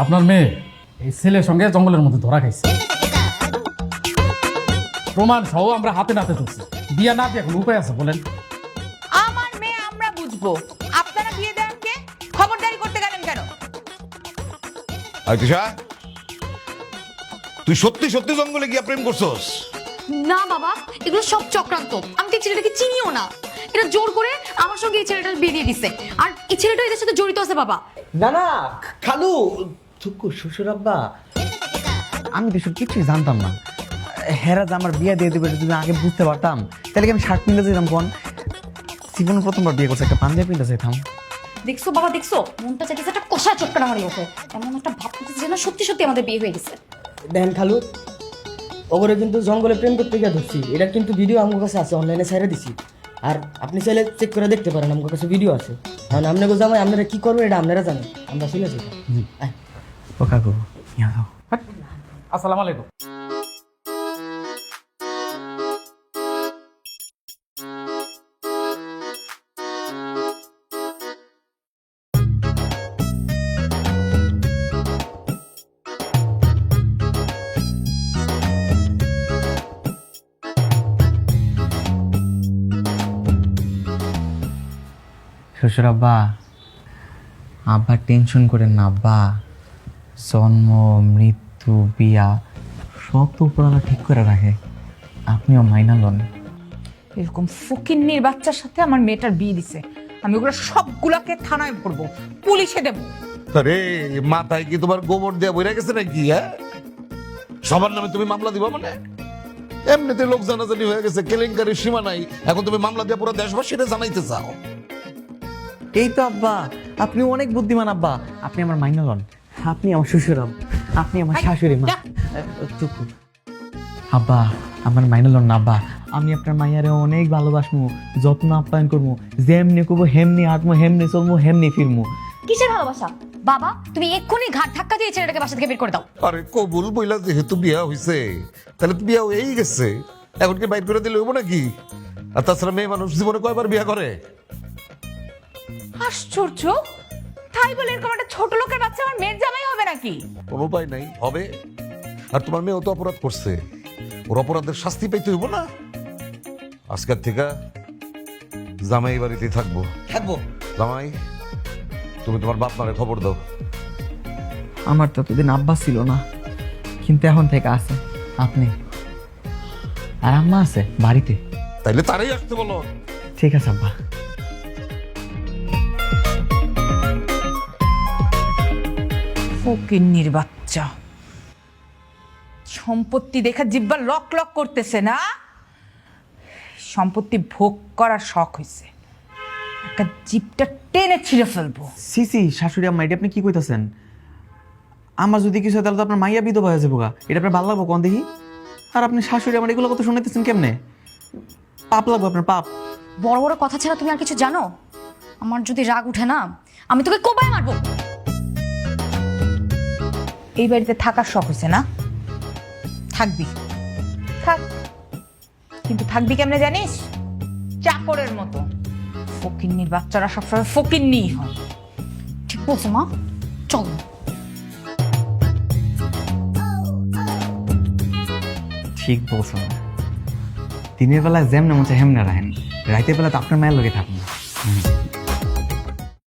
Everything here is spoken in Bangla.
আপনার মেয়ে এই ছেলের সঙ্গে জঙ্গলের মধ্যে ধরা খাইছে, প্রমাণ সহ আমরা হাতে নাতে ধরছি। বিয়া না দিয়ে কোনো উপায় আছে বলেন? আমার মেয়ে আমরা বুঝবো, আপনারা বিয়ে দেন কে? খবরদারি করতে গেলেন কেন? আয়তিশা, তুই সত্যি সত্যি জঙ্গলে গিয়া প্রেম করছস? না বাবা, এগুলো সব চক্রান্ত। আমি তো এই ছেলেটাকে চিনিও না। এটা জোর করে আমার সঙ্গে এই ছেলেটার বিয়ে দিয়ে দিচ্ছে, আর এই ছেলেটা এদের সাথে জড়িত আছে বাবা। না না খালু, থুকু শ্বশুর আব্বা, আমি তো কিছুই জানতাম না। হেরা যে আমার বিয়ে দিয়ে দেবে যদি আগে বুঝতে পারতাম, তাহলে কি আমি শার্ট পিনতে যেতাম? কোন জীবনে প্রথমবার বিয়ে করছে, একটা পাঞ্জাবি পিনতে যেতাম। দেখছো বাবা, দেখছো মনটা চাইতেছে একটা কষা চটকানা মারি ওকে। এমন একটা ভাব করতেছে যেন সত্যি সত্যি আমাদের বিয়ে হয়ে গেছে। দেখেন খালু, ওগরে কিন্তু জঙ্গলে প্রেম করতে গিয়ে ধরছি। এটা কিন্তু ভিডিও আমার কাছে আছে, অনলাইনে ছেড়ে দিছি। আর আপনি চাইলে চেক করে দেখতে পারেন, আমার কাছে ভিডিও আছে। কারণ আপনাকে জামাই আপনারা কি করবেন এটা আপনারা জানেন। আমরা চলে যাই। ও কাকু, ইয়া দাও। আসসালামু আলাইকুম। শ্বশুর আব্বা, আব্বা টেনশন করেন না আব্বা। জন্ম, মৃত্যু, বিয়া সব তো উপরওয়ালা ঠিক করে রাখে। আপনিও মাইনা লন। এরকম ফকিন্নির বাচ্চার সাথে আমার মেয়েটার বিয়ে দিছে, আমি ওগুলো সবগুলাকে থানায় ভরবো, পুলিশে দেবো। আরে মাথায় কি তোমার গোবর দেয়া বইরা গেছে নাকি? হ্যাঁ, সবার নামে তুমি মামলা দিবা? মানে এমনিতে লোক জানাজানি হয়ে গেছে, কেলেঙ্কারির সীমা নাই, এখন তুমি মামলা দিয়ে পুরো দেশবাসীরা জানাইতে চাও? এই তো আব্বা, আপনি অনেক বুদ্ধিমান আব্বা। আপনি আমার মাইনা লন। আপনি আমার শ্বশুর আব্বা, আপনি আমার শাশুড়ি মা। টুকু আব্বা, আমার মাইনা লন না আব্বা। আমি আপনার মাইয়ারে অনেক ভালোবাসবো, যত্ন আপ্যায়ন করবো। যেমনি করবো হেমনি আঁটবো, হেমনি চলবো, হেমনি ফিরবো। কিসের ভালোবাসা বাবা? তুমি এক্ষুনি ঘাট ধাক্কা দিয়ে এই ছেলেটাকে বাসা থেকে বের করে দাও। আরে কবুল বইলা যেহেতু বিয়া হইছে, তাহলে তো বিয়া হয়েই গেছে, এখন কি বাইর করে দিলে হইব নাকি? আর তাছাড়া মেয়ে মানুষ জীবনে কয়বার বিয়া করে? আশ্চর্য, তাই বলে এরকম একটা ছোট লোকের বাচ্চা আমার মেয়ের জামাই হবে নাকি? কোনো উপায় নাই, হবে। আর তোমার মেয়েও তো অপরাধ করছে, ওর অপরাধের শাস্তি পাইতে হইব না? আজকের থেকে জামাই বাড়িতেই থাকবো। থাকবো। জামাই, তুমি তোমার বাপ মারে খবর দাও। আমার তো এতদিন আব্বা ছিল না, কিন্তু এখন থেকে আছে আপনি। আর আম্মা আছে বাড়িতে। তাইলে তারাই আসতে বলো। ঠিক আছে আব্বা। ফকিন্নির বাচ্চা, সম্পত্তি দেখা জিব্বা লক লক করতেছে না? সম্পত্তি ভোগ করার শখ হয়েছে, একটা জিপটা টেনে ছিঁড়ে ফেলবো। সিসি শাশুড়ি আম্মা, এটা আপনি কি কইতাছেন? আমার যদি কিছু হয় তাহলে তো আপনার মাইয়া বিধবা হয়ে যাবো গা। এটা আপনার ভালো লাগবো কোন দেখি? আর আপনি শাশুড়ি আমার এগুলো কথা শুনাইতেছেন কেমনে? পাপ লাগবো আপনার, পাপ। বড় বড় কথা ছাড়া তুমি আর কিছু জানো? আমার যদি রাগ উঠে না, আমি তোকে কোপায় মারবো। এই বাড়িতে থাকার শখ হয়েছে না? থাকবি, থাক। কিন্তু থাকবি কেমনে জানিস? চাকরের মতো। ফকিন্নির বাচ্চারা সবসময় ফকিন্নিই হয়। ঠিক বলছো মা, চলো। ঠিক বলছো না। দিনের বেলায় যেমনে মনে হেমনে রাখেন, রাতের বেলা তো আপনার মায়ের লোকে থাকুন।